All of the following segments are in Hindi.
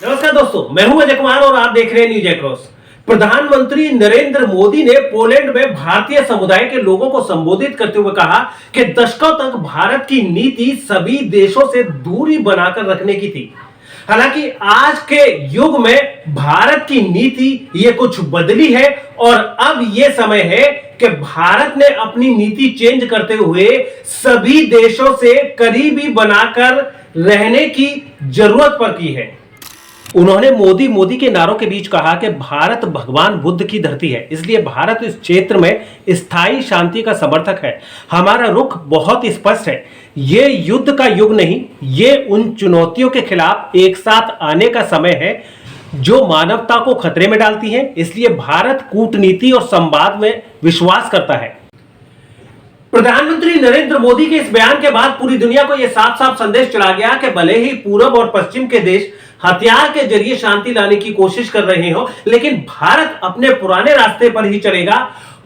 नमस्कार दोस्तों, मैं हूं अजय कुमार और आप देख रहे हैं न्यूज एक्रॉस। प्रधानमंत्री नरेंद्र मोदी ने पोलैंड में भारतीय समुदाय के लोगों को संबोधित करते हुए कहा कि दशकों तक भारत की नीति सभी देशों से दूरी बनाकर रखने की थी। हालांकि आज के युग में भारत की नीति ये कुछ बदली है और अब ये समय है कि भारत ने अपनी नीति चेंज करते हुए सभी देशों से करीबी बनाकर रहने की जरूरत पर की है। उन्होंने मोदी मोदी के नारों के बीच कहा कि भारत भगवान बुद्ध की धरती है, इसलिए भारत इस क्षेत्र में स्थायी शांति का समर्थक है। हमारा रुख बहुत स्पष्ट है, ये युद्ध का युग नहीं, ये उन चुनौतियों के खिलाफ एक साथ आने का समय है जो मानवता को खतरे में डालती हैं। इसलिए भारत कूटनीति और संवाद में विश्वास करता है। प्रधानमंत्री नरेंद्र मोदी के इस बयान के बाद पूरी दुनिया को यह साफ साफ संदेश चला गया कि भले ही पूरब और पश्चिम के देश हथियार के जरिए शांति लाने की कोशिश कर रहे हो, लेकिन भारत अपने पुराने रास्ते पर ही चलेगा।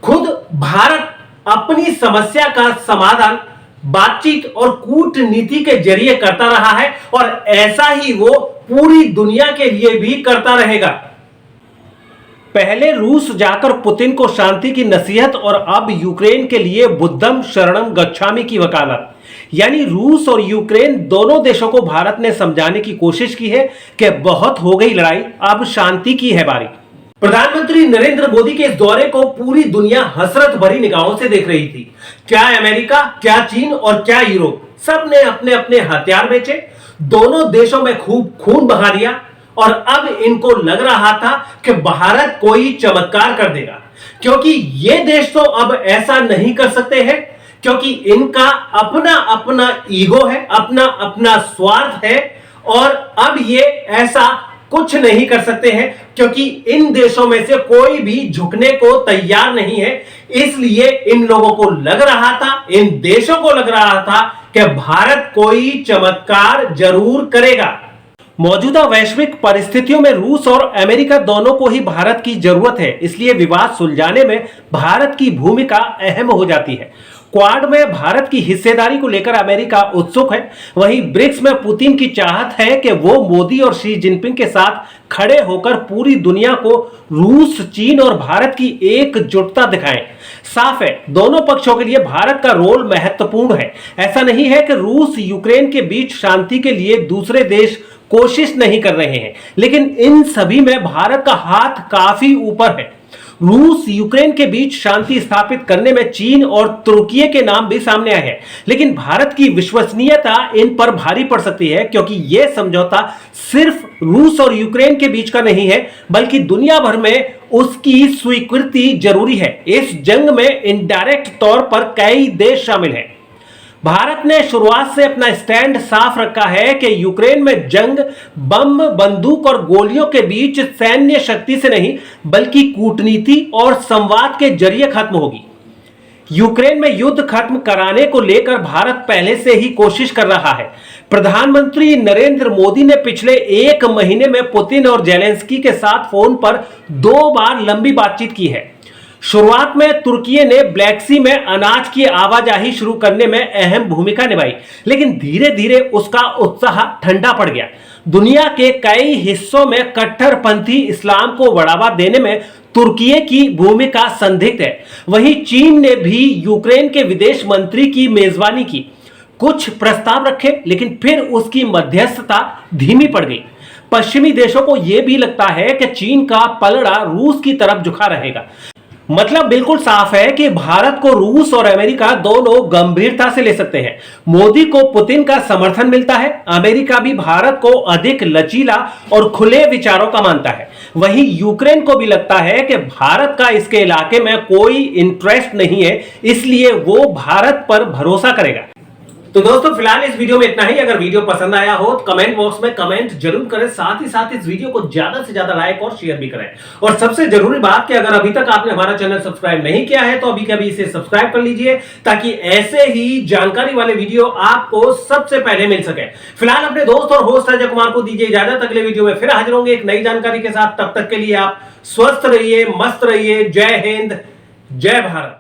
खुद भारत अपनी समस्या का समाधान बातचीत और कूटनीति के जरिए करता रहा है और ऐसा ही वो पूरी दुनिया के लिए भी करता रहेगा। पहले रूस जाकर पुतिन को शांति की नसीहत और अब यूक्रेन के लिए बुद्धम शरणम गच्छामि की वकालत। यानी रूस और यूक्रेन दोनों देशों को भारत ने समझाने की कोशिश की है कि बहुत हो गई लड़ाई, अब शांति की है बारी। प्रधानमंत्री नरेंद्र मोदी के इस दौरे को पूरी दुनिया हसरत भरी निगाहों से देख रही थी। क्या अमेरिका, क्या चीन और क्या यूरोप, सब ने अपने अपने हथियार बेचे, दोनों देशों में खूब खून बहा दिया और अब इनको लग रहा था कि भारत कोई चमत्कार कर देगा, क्योंकि ये देश तो अब ऐसा नहीं कर सकते हैं, क्योंकि इनका अपना अपना ईगो है, अपना अपना स्वार्थ है और अब ये ऐसा कुछ नहीं कर सकते हैं क्योंकि इन देशों में से कोई भी झुकने को तैयार नहीं है। इसलिए इन लोगों को लग रहा था, इन देशों को लग रहा था कि भारत कोई चमत्कार जरूर करेगा। मौजूदा वैश्विक परिस्थितियों में रूस और अमेरिका दोनों को ही भारत की जरूरत है, इसलिए विवाद सुलझाने में भारत की भूमिका अहम हो जाती है। क्वाड में भारत की हिस्सेदारी को लेकर अमेरिका उत्सुक है, वहीं ब्रिक्स में पुतिन की चाहत है कि वो मोदी और शी जिनपिंग के साथ खड़े होकर पूरी दुनिया को रूस, चीन और भारत की एकजुटता दिखाएं। साफ है, दोनों पक्षों के लिए भारत का रोल महत्वपूर्ण है। ऐसा नहीं है कि रूस यूक्रेन के बीच शांति के लिए दूसरे देश कोशिश नहीं कर रहे हैं, लेकिन इन सभी में भारत का हाथ काफी ऊपर है। रूस यूक्रेन के बीच शांति स्थापित करने में चीन और तुर्की के नाम भी सामने आए हैं, लेकिन भारत की विश्वसनीयता इन पर भारी पड़ सकती है, क्योंकि यह समझौता सिर्फ रूस और यूक्रेन के बीच का नहीं है, बल्कि दुनिया भर में उसकी स्वीकृति जरूरी है। इस जंग में इनडायरेक्ट तौर पर कई देश शामिल हैं। भारत ने शुरुआत से अपना स्टैंड साफ रखा है कि यूक्रेन में जंग बम, बंदूक और गोलियों के बीच सैन्य शक्ति से नहीं, बल्कि कूटनीति और संवाद के जरिए खत्म होगी। यूक्रेन में युद्ध खत्म कराने को लेकर भारत पहले से ही कोशिश कर रहा है। प्रधानमंत्री नरेंद्र मोदी ने पिछले एक महीने में पुतिन और जेलेंस्की के साथ फोन पर 2 बार लंबी बातचीत की है। शुरुआत में तुर्की ने ब्लैक सी में अनाज की आवाजाही शुरू करने में अहम भूमिका निभाई, लेकिन धीरे धीरे उसका उत्साह ठंडा पड़ गया। दुनिया के कई हिस्सों में कट्टरपंथी इस्लाम को बढ़ावा देने में तुर्की की भूमिका संदिग्ध है। वहीं चीन ने भी यूक्रेन के विदेश मंत्री की मेजबानी की, कुछ प्रस्ताव रखे, लेकिन फिर उसकी मध्यस्थता धीमी पड़ गई। पश्चिमी देशों को यह भी लगता है कि चीन का पलड़ा रूस की तरफ झुका रहेगा। मतलब बिल्कुल साफ है कि भारत को रूस और अमेरिका दोनों गंभीरता से ले सकते हैं। मोदी को पुतिन का समर्थन मिलता है, अमेरिका भी भारत को अधिक लचीला और खुले विचारों का मानता है। वहीं यूक्रेन को भी लगता है कि भारत का इसके इलाके में कोई इंटरेस्ट नहीं है, इसलिए वो भारत पर भरोसा करेगा। तो दोस्तों फिलहाल इस वीडियो में इतना ही। अगर वीडियो पसंद आया हो तो कमेंट बॉक्स में कमेंट जरूर करें, साथ ही साथ इस वीडियो को ज्यादा से ज्यादा लाइक और शेयर भी करें। और सबसे जरूरी बात कि अगर अभी तक आपने हमारा चैनल सब्सक्राइब नहीं किया है तो अभी के अभी इसे सब्सक्राइब कर लीजिए, ताकि ऐसे ही जानकारी वाले वीडियो आपको सबसे पहले मिल सके। फिलहाल अपने दोस्त और होस्ट अजय कुमार को दीजिए इजाजत। अगले वीडियो में फिर हाजिर होंगे एक नई जानकारी के साथ। तब तक के लिए आप स्वस्थ रहिए, मस्त रहिए। जय हिंद, जय भारत।